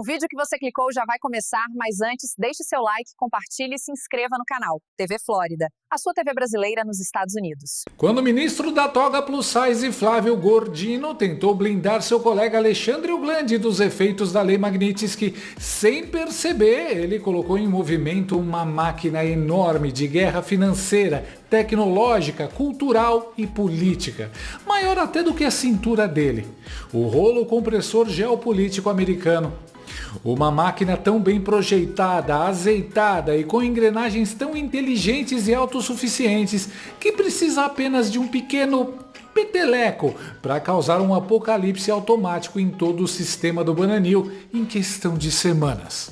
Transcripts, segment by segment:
O vídeo que você clicou já vai começar, mas antes, deixe seu like, compartilhe e se inscreva no canal. TV Flórida, a sua TV brasileira nos Estados Unidos. Quando o ministro da toga plus size Flávio Gordino tentou blindar seu colega Alexandre Uglandi dos efeitos da Lei Magnitsky, sem perceber, ele colocou em movimento uma máquina enorme de guerra financeira, tecnológica, cultural e política, maior até do que a cintura dele, o rolo compressor geopolítico americano. Uma máquina tão bem projetada, azeitada e com engrenagens tão inteligentes e autossuficientes que precisa apenas de um pequeno peteleco para causar um apocalipse automático em todo o sistema do Bananil em questão de semanas.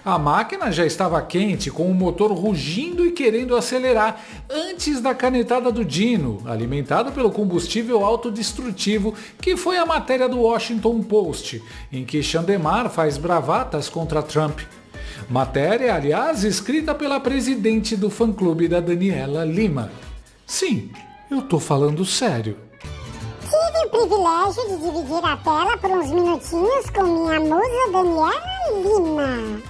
A máquina já estava quente, com o motor rugindo e querendo acelerar antes da canetada do Dino, alimentado pelo combustível autodestrutivo, que foi a matéria do Washington Post, em que Chandemar faz bravatas contra Trump. Matéria, aliás, escrita pela presidente do fã-clube da Daniela Lima. Sim, eu tô falando sério. Tive o privilégio de dividir a tela por uns minutinhos com minha musa Daniela Lima.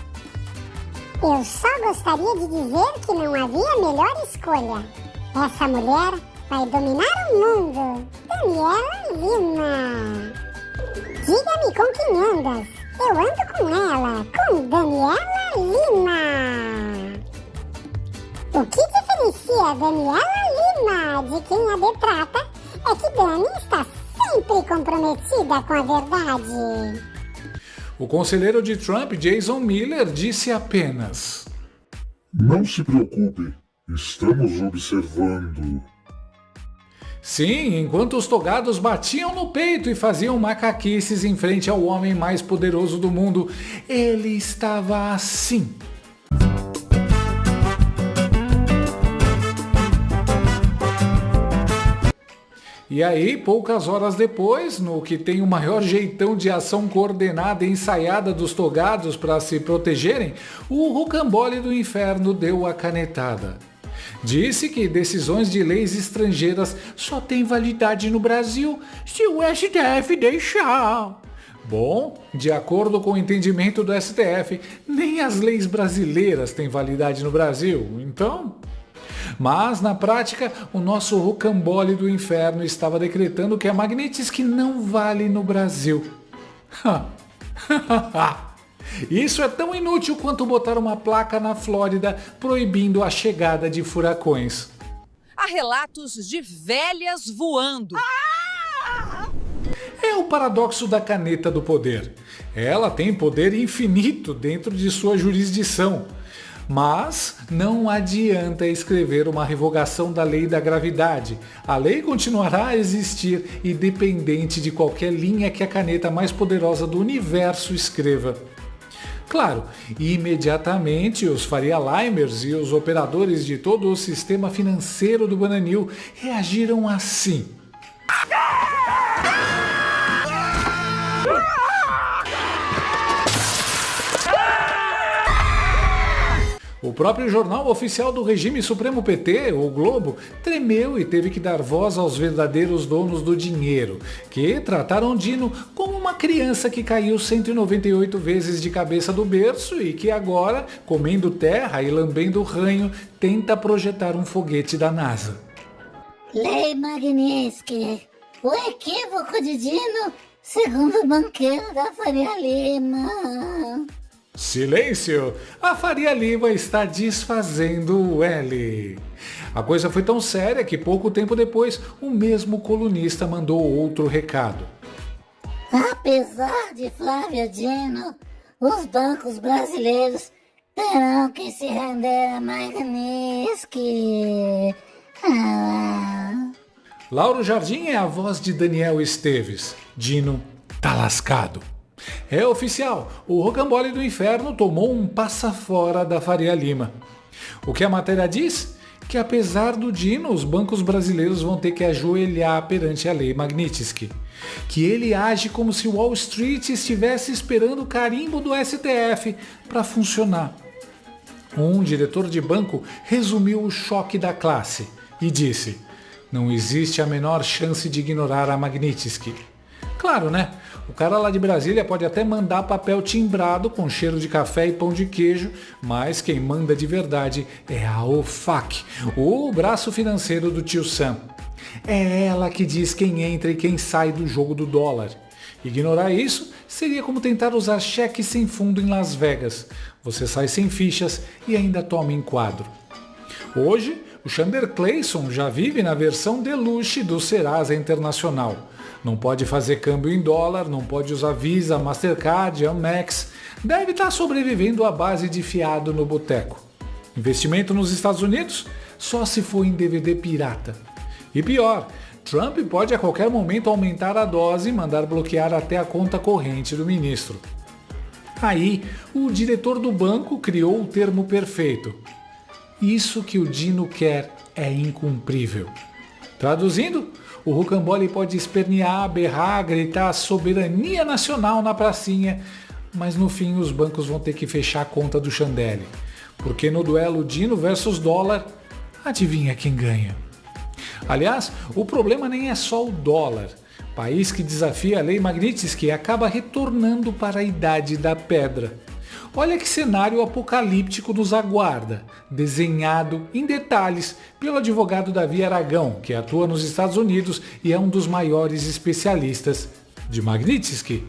Eu só gostaria de dizer que não havia melhor escolha. Essa mulher vai dominar o mundo. Daniela Lima. Diga-me com quem andas. Eu ando com ela, com Daniela Lima. O que diferencia a Daniela Lima de quem a detrata é que Dani está sempre comprometida com a verdade. O conselheiro de Trump, Jason Miller, disse apenas: "Não se preocupe, estamos observando." Sim, enquanto os togados batiam no peito e faziam macaquices em frente ao homem mais poderoso do mundo, ele estava assim. E aí, poucas horas depois, no que tem o maior jeitão de ação coordenada e ensaiada dos togados para se protegerem, o rocambole do inferno deu a canetada. Disse que decisões de leis estrangeiras só têm validade no Brasil se o STF deixar. Bom, de acordo com o entendimento do STF, nem as leis brasileiras têm validade no Brasil, então... Mas, na prática, o nosso rocambole do inferno estava decretando que a Magnitsky não vale no Brasil. Isso é tão inútil quanto botar uma placa na Flórida proibindo a chegada de furacões. Há relatos de velhas voando. É o paradoxo da caneta do poder. Ela tem poder infinito dentro de sua jurisdição. Mas não adianta escrever uma revogação da lei da gravidade. A lei continuará a existir, independente de qualquer linha que a caneta mais poderosa do universo escreva. Claro, imediatamente os Faria Limers e os operadores de todo o sistema financeiro do Bananil reagiram assim. O próprio jornal oficial do regime supremo PT, o Globo, tremeu e teve que dar voz aos verdadeiros donos do dinheiro, que trataram Dino como uma criança que caiu 198 vezes de cabeça do berço e que agora, comendo terra e lambendo ranho, tenta projetar um foguete da NASA. Lei Magnitsky, o equívoco de Dino, segundo o banqueiro da Faria Lima. Silêncio! A Faria Lima está desfazendo o L. A coisa foi tão séria que pouco tempo depois o mesmo colunista mandou outro recado. Apesar de Flávio Dino, os bancos brasileiros terão que se render a Magnitsky. Lauro Jardim é a voz de Daniel Esteves. Dino tá lascado. É oficial, o rocambole do inferno tomou um passa-fora da Faria Lima. O que a matéria diz? Que apesar do Dino, os bancos brasileiros vão ter que ajoelhar perante a lei Magnitsky. Que ele age como se Wall Street estivesse esperando o carimbo do STF para funcionar. Um diretor de banco resumiu o choque da classe e disse: "Não existe a menor chance de ignorar a Magnitsky." Claro, né? O cara lá de Brasília pode até mandar papel timbrado com cheiro de café e pão de queijo, mas quem manda de verdade é a OFAC, o braço financeiro do tio Sam. É ela que diz quem entra e quem sai do jogo do dólar. Ignorar isso seria como tentar usar cheque sem fundo em Las Vegas. Você sai sem fichas e ainda toma enquadro. Hoje, o Chandler Clayson já vive na versão deluxe do Serasa Internacional. Não pode fazer câmbio em dólar, não pode usar Visa, Mastercard, Amex. Deve estar sobrevivendo à base de fiado no boteco. Investimento nos Estados Unidos? Só se for em DVD pirata. E pior, Trump pode a qualquer momento aumentar a dose e mandar bloquear até a conta corrente do ministro. Aí, o diretor do banco criou o termo perfeito. Isso que o Dino quer é incumprível. Traduzindo, o rocambole pode espernear, berrar, gritar soberania nacional na pracinha, mas no fim os bancos vão ter que fechar a conta do Chandelle. Porque no duelo Dino versus dólar, adivinha quem ganha? Aliás, o problema nem é só o dólar. País que desafia a lei Magnitsky acaba retornando para a idade da pedra. Olha que cenário apocalíptico nos aguarda, desenhado em detalhes pelo advogado Davi Aragão, que atua nos Estados Unidos e é um dos maiores especialistas de Magnitsky.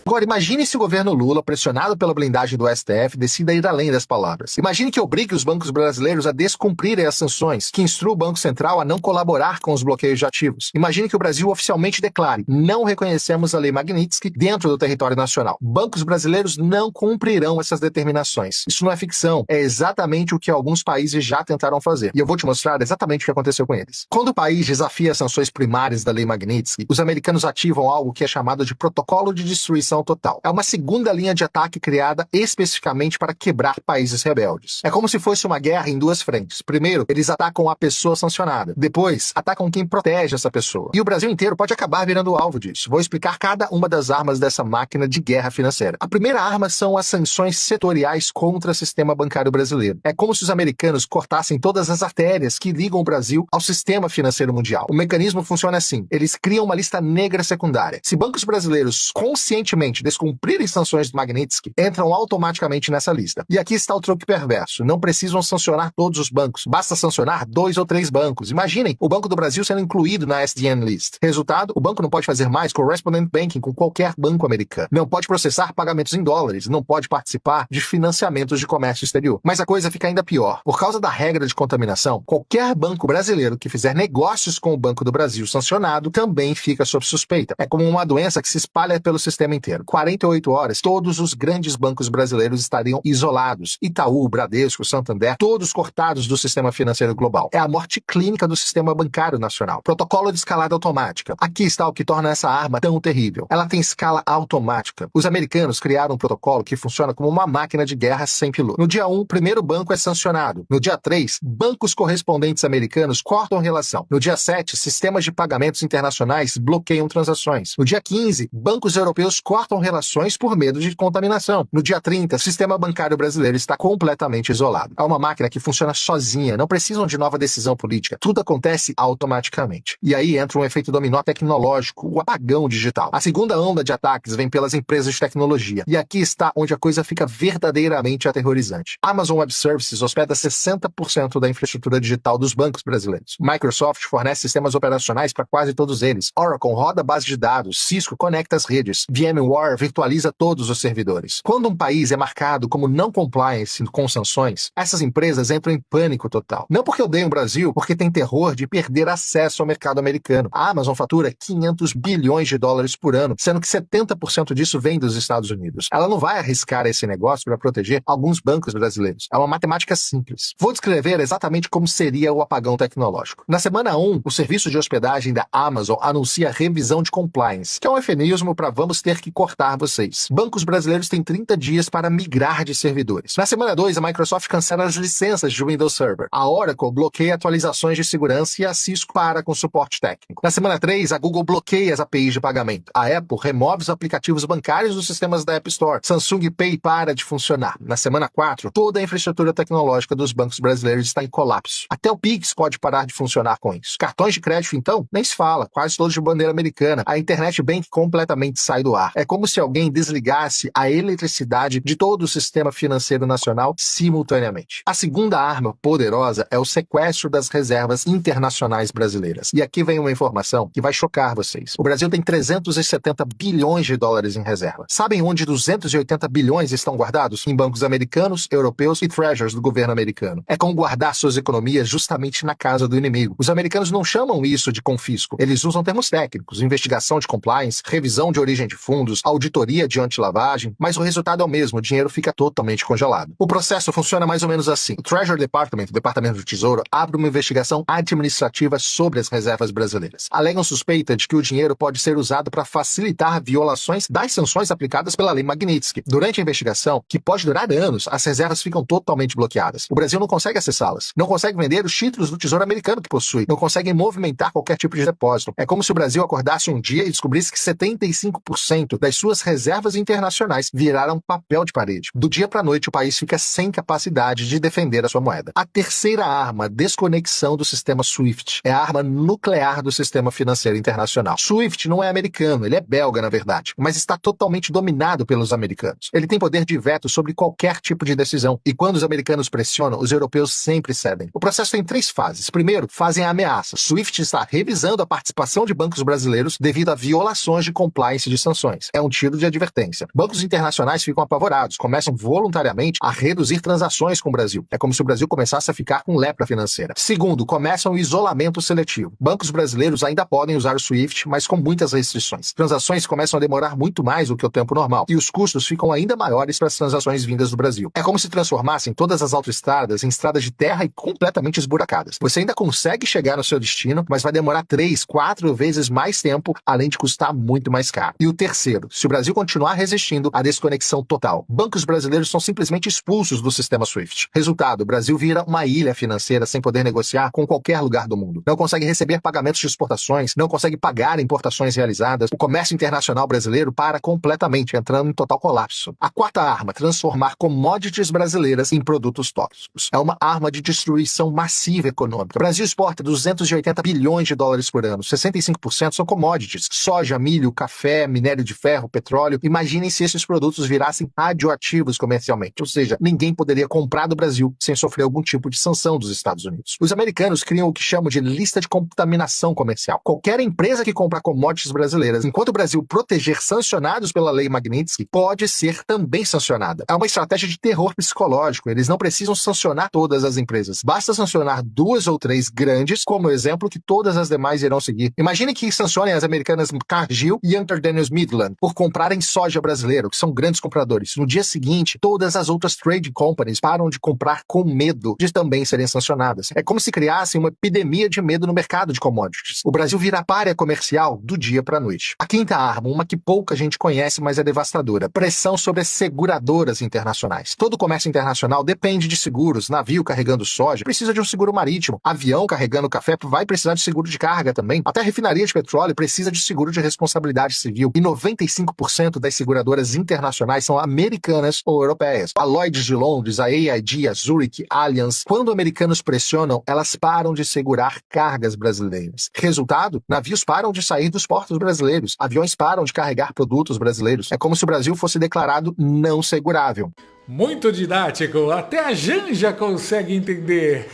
Agora, imagine se o governo Lula, pressionado pela blindagem do STF, decida ir além das palavras. Imagine que obrigue os bancos brasileiros a descumprirem as sanções, que instrua o Banco Central a não colaborar com os bloqueios de ativos. Imagine que o Brasil oficialmente declare: não reconhecemos a lei Magnitsky dentro do território nacional. Bancos brasileiros não cumprirão essas determinações. Isso não é ficção, é exatamente o que alguns países já tentaram fazer. E eu vou te mostrar exatamente o que aconteceu com eles. Quando o país desafia as sanções primárias da lei Magnitsky, os americanos ativam algo que é chamado de Protocolo de Destruição Total. É uma segunda linha de ataque criada especificamente para quebrar países rebeldes. É como se fosse uma guerra em duas frentes. Primeiro, eles atacam a pessoa sancionada. Depois, atacam quem protege essa pessoa. E o Brasil inteiro pode acabar virando alvo disso. Vou explicar cada uma das armas dessa máquina de guerra financeira. A primeira arma são as sanções setoriais contra o sistema bancário brasileiro. É como se os americanos cortassem todas as artérias que ligam o Brasil ao sistema financeiro mundial. O mecanismo funciona assim. Eles criam uma lista negra secundária. Se bancos brasileiros conscientemente descumprirem sanções do Magnitsky, entram automaticamente nessa lista. E aqui está o truque perverso. Não precisam sancionar todos os bancos. Basta sancionar 2 ou 3 bancos. Imaginem o Banco do Brasil sendo incluído na SDN List. Resultado, o banco não pode fazer mais correspondent banking com qualquer banco americano. Não pode processar pagamentos em dólares. Não pode participar de financiamentos de comércio exterior. Mas a coisa fica ainda pior. Por causa da regra de contaminação, qualquer banco brasileiro que fizer negócios com o Banco do Brasil sancionado também fica sob suspeita. É como uma doença que se espalha pelo sistema inteiro. 48 horas, todos os grandes bancos brasileiros estariam isolados. Itaú, Bradesco, Santander, todos cortados do sistema financeiro global. É a morte clínica do sistema bancário nacional. Protocolo de escalada automática. Aqui está o que torna essa arma tão terrível. Ela tem escala automática. Os americanos criaram um protocolo que funciona como uma máquina de guerra sem piloto. No dia 1, o primeiro banco é sancionado. No dia 3, bancos correspondentes americanos cortam relação. No dia 7, sistemas de pagamentos internacionais bloqueiam transações. No dia 15, bancos europeus cortam relações por medo de contaminação. No dia 30, o sistema bancário brasileiro está completamente isolado. É uma máquina que funciona sozinha, não precisam de nova decisão política. Tudo acontece automaticamente. E aí entra um efeito dominó tecnológico, o apagão digital. A segunda onda de ataques vem pelas empresas de tecnologia. E aqui está onde a coisa fica verdadeiramente aterrorizante. Amazon Web Services hospeda 60% da infraestrutura digital dos bancos brasileiros. Microsoft fornece sistemas operacionais para quase todos eles. Oracle roda base de dados. Cisco conecta as redes. VMware virtualiza todos os servidores. Quando um país é marcado como não compliance com sanções, essas empresas entram em pânico total. Não porque odeiam o Brasil, porque tem terror de perder acesso ao mercado americano. A Amazon fatura 500 bilhões de dólares por ano, sendo que 70% disso vem dos Estados Unidos. Ela não vai arriscar esse negócio para proteger alguns bancos brasileiros. É uma matemática simples. Vou descrever exatamente como seria o apagão tecnológico. Na semana 1, o serviço de hospedagem da Amazon anuncia revisão de compliance, que é um eufemismo para vamos ter que cortar vocês. Bancos brasileiros têm 30 dias para migrar de servidores. Na semana 2, a Microsoft cancela as licenças de Windows Server. A Oracle bloqueia atualizações de segurança e a Cisco para com suporte técnico. Na semana 3, a Google bloqueia as APIs de pagamento. A Apple remove os aplicativos bancários dos sistemas da App Store. Samsung Pay para de funcionar. Na semana 4, toda a infraestrutura tecnológica dos bancos brasileiros está em colapso. Até o Pix pode parar de funcionar com isso. Cartões de crédito, então, nem se fala. Quase todos de bandeira americana. A Internet Bank completamente sai do ar. É como se alguém desligasse a eletricidade de todo o sistema financeiro nacional simultaneamente. A segunda arma poderosa é o sequestro das reservas internacionais brasileiras. E aqui vem uma informação que vai chocar vocês. O Brasil tem 370 bilhões de dólares em reserva. Sabem onde 280 bilhões estão guardados? Em bancos americanos, europeus e treasuries do governo americano. É como guardar suas economias justamente na casa do inimigo. Os americanos não chamam isso de confisco. Eles usam termos técnicos, investigação de compliance, revisão de origem de fundos, auditoria de antilavagem, mas o resultado é o mesmo, o dinheiro fica totalmente congelado. O processo funciona mais ou menos assim. O Treasury Department, o Departamento do Tesouro, abre uma investigação administrativa sobre as reservas brasileiras. Alegam suspeita de que o dinheiro pode ser usado para facilitar violações das sanções aplicadas pela Lei Magnitsky. Durante a investigação, que pode durar anos, as reservas ficam totalmente bloqueadas. O Brasil não consegue acessá-las, não consegue vender os títulos do Tesouro Americano que possui, não consegue movimentar qualquer tipo de depósito. É como se o Brasil acordasse um dia e descobrisse que 75% das suas reservas internacionais viraram papel de parede. Do dia para a noite, o país fica sem capacidade de defender a sua moeda. A terceira arma, desconexão do sistema SWIFT, é a arma nuclear do sistema financeiro internacional. SWIFT não é americano, ele é belga, na verdade, mas está totalmente dominado pelos americanos. Ele tem poder de veto sobre qualquer tipo de decisão, e quando os americanos pressionam, os europeus sempre cedem. O processo tem 3 fases. Primeiro, fazem a ameaça. SWIFT está revisando a participação de bancos brasileiros devido a violações de compliance de sanções. É um tiro de advertência. Bancos internacionais ficam apavorados, começam voluntariamente a reduzir transações com o Brasil. É como se o Brasil começasse a ficar com lepra financeira. Segundo, começam o isolamento seletivo. Bancos brasileiros ainda podem usar o SWIFT, mas com muitas restrições. Transações começam a demorar muito mais do que o tempo normal, e os custos ficam ainda maiores para as transações vindas do Brasil. É como se transformassem todas as autoestradas em estradas de terra e completamente esburacadas. Você ainda consegue chegar no seu destino, mas vai demorar 3, 4 vezes mais tempo, além de custar muito mais caro. E o terceiro, se o Brasil continuar resistindo à desconexão total, bancos brasileiros são simplesmente expulsos do sistema SWIFT. Resultado, o Brasil vira uma ilha financeira sem poder negociar com qualquer lugar do mundo. Não consegue receber pagamentos de exportações, não consegue pagar importações realizadas. O comércio internacional brasileiro para completamente, entrando em total colapso. A quarta arma, transformar commodities brasileiras em produtos tóxicos. É uma arma de destruição massiva econômica. O Brasil exporta 280 bilhões de dólares por ano. 65% são commodities. Soja, milho, café, minério de ferro, petróleo. Imaginem se esses produtos virassem radioativos comercialmente. Ou seja, ninguém poderia comprar do Brasil sem sofrer algum tipo de sanção dos Estados Unidos. Os americanos criam o que chamam de lista de contaminação comercial. Qualquer empresa que comprar commodities brasileiras, enquanto o Brasil proteger sancionados pela Lei Magnitsky, pode ser também sancionada. É uma estratégia de terror psicológico. Eles não precisam sancionar todas as empresas. Basta sancionar 2 ou 3 grandes, como exemplo, que todas as demais irão seguir. Imagine que sancionem as americanas Cargill e Hunter Daniels Midland por comprarem soja brasileiro, que são grandes compradores. No dia seguinte, todas as outras trade companies param de comprar com medo de também serem sancionadas. É como se criassem uma epidemia de medo no mercado de commodities. O Brasil vira pária comercial do dia para a noite. A quinta arma, uma que pouca gente conhece, mas é devastadora. Pressão sobre as seguradoras internacionais. Todo comércio internacional depende de seguros. Navio carregando soja precisa de um seguro marítimo. Avião carregando café vai precisar de seguro de carga também. Até a refinaria de petróleo precisa de seguro de responsabilidade civil. E 95% das seguradoras internacionais são americanas ou europeias. A Lloyd's de Londres, a AIG, a Zurich, Allianz. Quando americanos pressionam, elas param de segurar cargas brasileiras. Resultado? Navios param de sair dos portos brasileiros. Aviões param de carregar produtos brasileiros. É como se o Brasil fosse declarado não segurável. Muito didático, até a Janja consegue entender.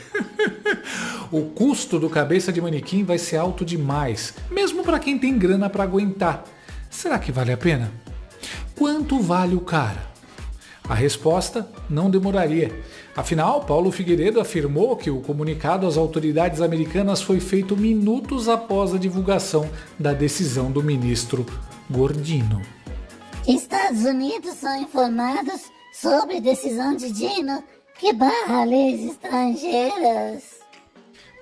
O custo do cabeça de manequim vai ser alto demais, mesmo para quem tem grana para aguentar. Será que vale a pena? Quanto vale o cara? A resposta não demoraria. Afinal, Paulo Figueiredo afirmou que o comunicado às autoridades americanas foi feito minutos após a divulgação da decisão do ministro Gordino. Estados Unidos são informados sobre decisão de Dino que barra leis estrangeiras.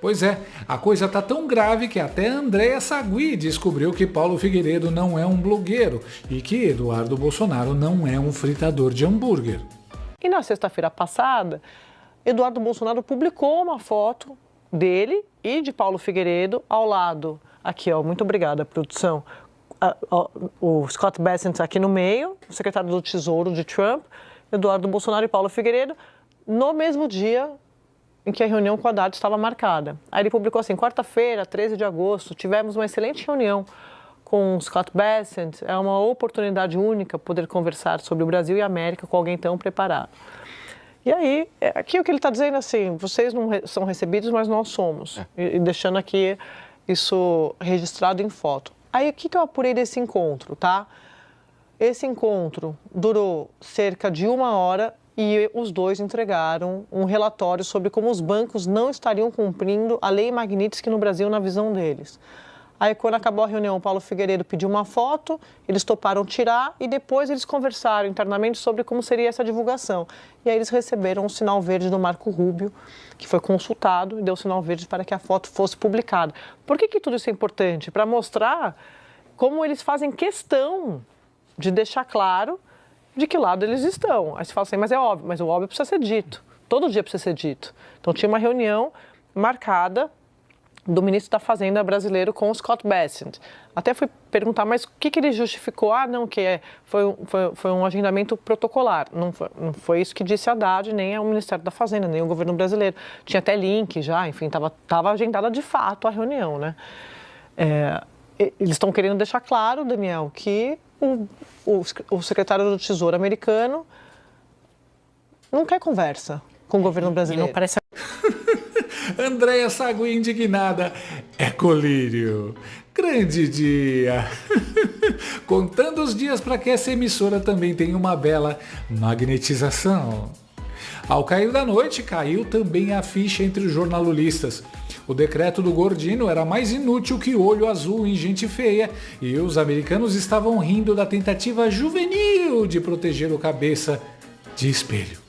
Pois é, a coisa tá tão grave que até Andréa Sagui descobriu que Paulo Figueiredo não é um blogueiro e que Eduardo Bolsonaro não é um fritador de hambúrguer. E na sexta-feira passada, Eduardo Bolsonaro publicou uma foto dele e de Paulo Figueiredo ao lado. Aqui, ó, muito obrigada, produção. O Scott Bessent aqui no meio, o secretário do Tesouro de Trump, Eduardo Bolsonaro e Paulo Figueiredo, no mesmo dia em que a reunião com a Haddad estava marcada. Aí ele publicou assim, quarta-feira, 13 de agosto, tivemos uma excelente reunião com Scott Bessent. É uma oportunidade única poder conversar sobre o Brasil e a América com alguém tão preparado. E aí, aqui o que ele está dizendo assim, vocês não são recebidos, mas nós somos. E deixando aqui isso registrado em foto. Aí o que eu apurei desse encontro, tá? Esse encontro durou cerca de 1 hora e os dois entregaram um relatório sobre como os bancos não estariam cumprindo a lei Magnitsky no Brasil na visão deles. Aí, quando acabou a reunião, o Paulo Figueiredo pediu uma foto, eles toparam tirar e depois eles conversaram internamente sobre como seria essa divulgação. E aí eles receberam o sinal verde do Marco Rubio, que foi consultado e deu o sinal verde para que a foto fosse publicada. Por que tudo isso é importante? Para mostrar como eles fazem questão de deixar claro de que lado eles estão. Aí você fala assim, mas é óbvio, mas o óbvio precisa ser dito. Todo dia precisa ser dito. Então tinha uma reunião marcada do ministro da Fazenda brasileiro com o Scott Bessent. Até fui perguntar, mas o que ele justificou? Ah, não, que foi um agendamento protocolar. Não foi isso que disse a Haddad, nem o Ministério da Fazenda, nem o governo brasileiro. Tinha até link já, enfim, estava agendada de fato a reunião, né? Eles estão querendo deixar claro, Daniel, que o secretário do Tesouro americano não quer conversa com o governo brasileiro. Não parece... Andréa Sagui indignada. É colírio. Grande dia. Contando os dias para que essa emissora também tenha uma bela magnetização. Ao cair da noite, caiu também a ficha entre os jornalistas. O decreto do Gordino era mais inútil que olho azul em gente feia e os americanos estavam rindo da tentativa juvenil de proteger o cabeça de espelho.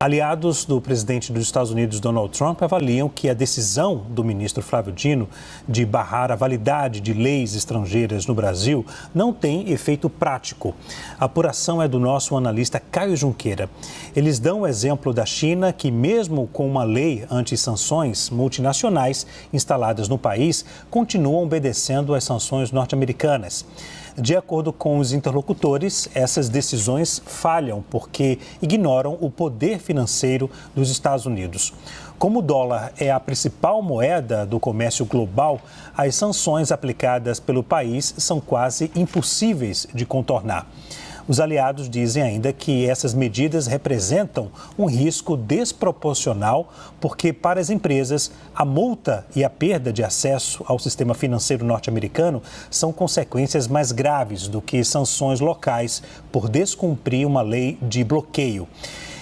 Aliados do presidente dos Estados Unidos, Donald Trump, avaliam que a decisão do ministro Flávio Dino de barrar a validade de leis estrangeiras no Brasil não tem efeito prático. A apuração é do nosso analista Caio Junqueira. Eles dão o exemplo da China, que mesmo com uma lei anti-sanções multinacionais instaladas no país, continuam obedecendo às sanções norte-americanas. De acordo com os interlocutores, essas decisões falham porque ignoram o poder financeiro dos Estados Unidos. Como o dólar é a principal moeda do comércio global, as sanções aplicadas pelo país são quase impossíveis de contornar. Os aliados dizem ainda que essas medidas representam um risco desproporcional porque, para as empresas, a multa e a perda de acesso ao sistema financeiro norte-americano são consequências mais graves do que sanções locais por descumprir uma lei de bloqueio.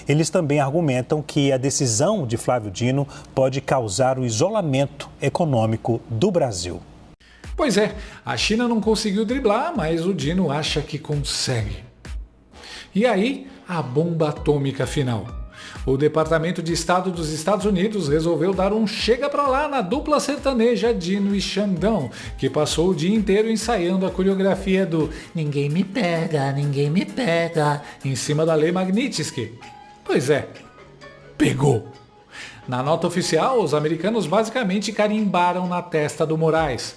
Eles também argumentam que a decisão de Flávio Dino pode causar o isolamento econômico do Brasil. Pois é, a China não conseguiu driblar, mas o Dino acha que consegue. E aí, a bomba atômica final. O Departamento de Estado dos Estados Unidos resolveu dar um chega pra lá na dupla sertaneja Dino e Xandão, que passou o dia inteiro ensaiando a coreografia do Ninguém Me Pega, Ninguém Me Pega, em cima da lei Magnitsky. Pois é, pegou. Na nota oficial, os americanos basicamente carimbaram na testa do Moraes: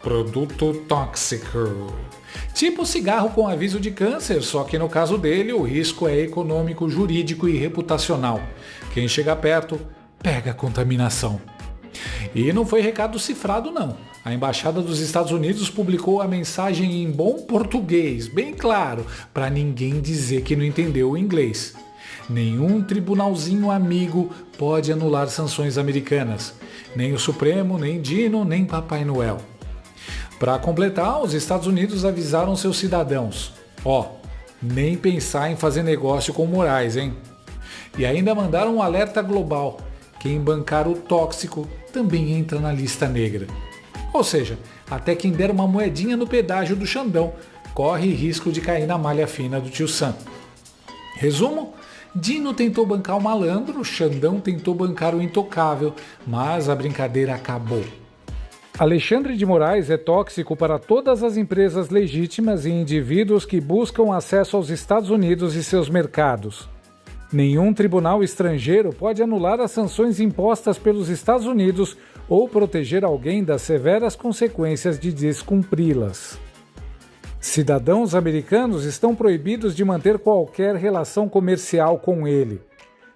produto tóxico. Tipo cigarro com aviso de câncer, só que no caso dele o risco é econômico, jurídico e reputacional. Quem chega perto, pega a contaminação. E não foi recado cifrado não. A Embaixada dos Estados Unidos publicou a mensagem em bom português, bem claro, para ninguém dizer que não entendeu o inglês. Nenhum tribunalzinho amigo pode anular sanções americanas. Nem o Supremo, nem Dino, nem Papai Noel. Para completar, os Estados Unidos avisaram seus cidadãos: nem pensar em fazer negócio com Moraes, hein? E ainda mandaram um alerta global: quem bancar o tóxico também entra na lista negra. Ou seja, até quem der uma moedinha no pedágio do Xandão corre risco de cair na malha fina do tio Sam. Resumo: Dino tentou bancar o malandro, Xandão tentou bancar o intocável, mas a brincadeira acabou. Alexandre de Moraes é tóxico para todas as empresas legítimas e indivíduos que buscam acesso aos Estados Unidos e seus mercados. Nenhum tribunal estrangeiro pode anular as sanções impostas pelos Estados Unidos ou proteger alguém das severas consequências de descumpri-las. Cidadãos americanos estão proibidos de manter qualquer relação comercial com ele.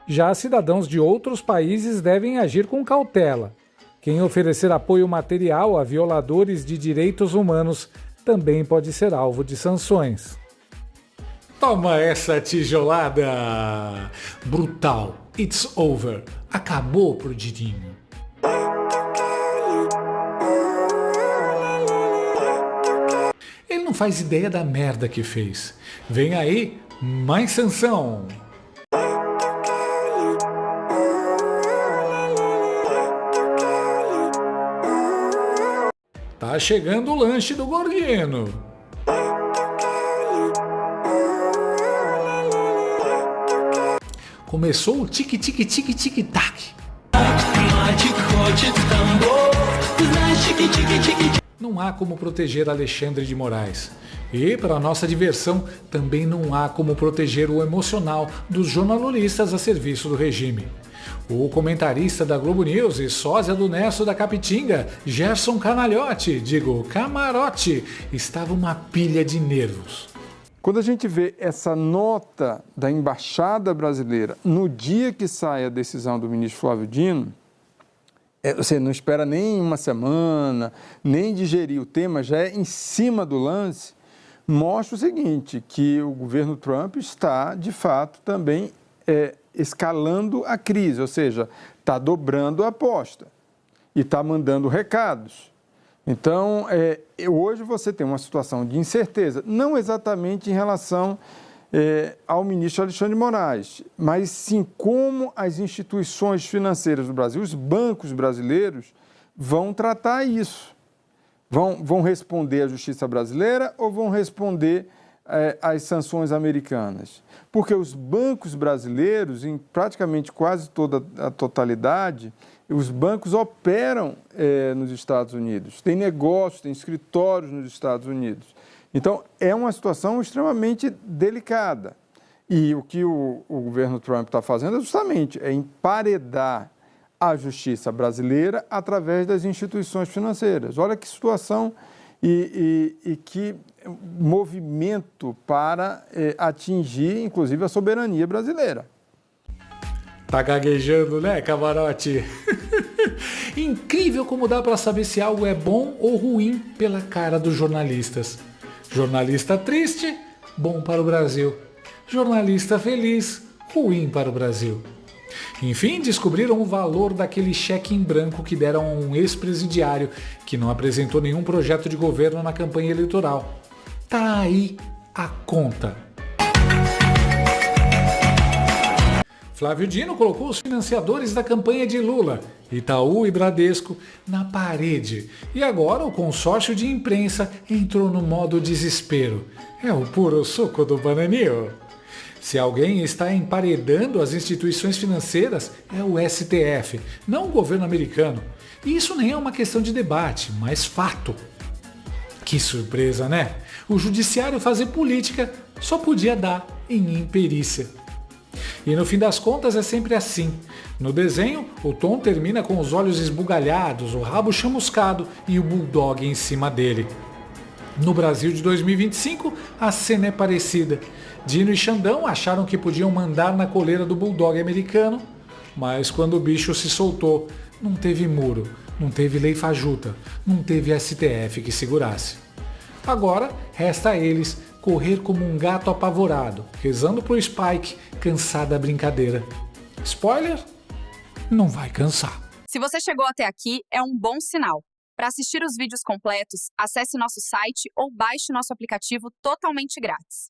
Já cidadãos de outros países devem agir com cautela. Quem oferecer apoio material a violadores de direitos humanos também pode ser alvo de sanções. Toma essa tijolada! Brutal. It's over. Acabou pro Didinho. Ele não faz ideia da merda que fez. Vem aí mais sanção. Tá chegando o lanche do Gordino. Começou o tic-tic-tic-tic-tac. Não há como proteger Alexandre de Moraes. E, para nossa diversão, também não há como proteger o emocional dos jornalistas a serviço do regime. O comentarista da Globo News e sósia do Nesto da Capitinga, Gerson Camarote, estava uma pilha de nervos. Quando a gente vê essa nota da Embaixada Brasileira no dia que sai a decisão do ministro Flávio Dino, você não espera nem uma semana, nem digerir o tema, já é em cima do lance, mostra o seguinte, que o governo Trump está, de fato, também escalando a crise, ou seja, está dobrando a aposta e está mandando recados. Então, hoje você tem uma situação de incerteza, não exatamente em relação ao ministro Alexandre de Moraes, mas sim como as instituições financeiras do Brasil, os bancos brasileiros, vão tratar isso. Vão responder à justiça brasileira ou vão responder às sanções americanas? Porque os bancos brasileiros, em praticamente quase toda a totalidade, os bancos operam nos Estados Unidos, têm negócios, têm escritórios nos Estados Unidos. Então, é uma situação extremamente delicada. E o que o governo Trump está fazendo é justamente emparedar a justiça brasileira através das instituições financeiras. Olha que situação e que movimento para atingir, inclusive, a soberania brasileira. Tá gaguejando, né, Camarote? Incrível como dá para saber se algo é bom ou ruim pela cara dos jornalistas. Jornalista triste, bom para o Brasil. Jornalista feliz, ruim para o Brasil. Enfim, descobriram o valor daquele cheque em branco que deram a um ex-presidiário que não apresentou nenhum projeto de governo na campanha eleitoral. Tá aí a conta. Flávio Dino colocou os financiadores da campanha de Lula, Itaú e Bradesco, na parede. E agora o consórcio de imprensa entrou no modo desespero. É o puro suco do bananinho. Se alguém está emparedando as instituições financeiras, é o STF, não o governo americano. E isso nem é uma questão de debate, mas fato. Que surpresa, né? O judiciário fazer política só podia dar em imperícia. E no fim das contas é sempre assim. No desenho, o Tom termina com os olhos esbugalhados, o rabo chamuscado e o bulldog em cima dele. No Brasil de 2025, a cena é parecida. Dino e Xandão acharam que podiam mandar na coleira do bulldog americano, mas quando o bicho se soltou, não teve muro, não teve lei fajuta, não teve STF que segurasse. Agora, resta a eles correr como um gato apavorado, rezando pro Spike cansar da brincadeira. Spoiler? Não vai cansar. Se você chegou até aqui, é um bom sinal. Para assistir os vídeos completos, acesse nosso site ou baixe nosso aplicativo totalmente grátis.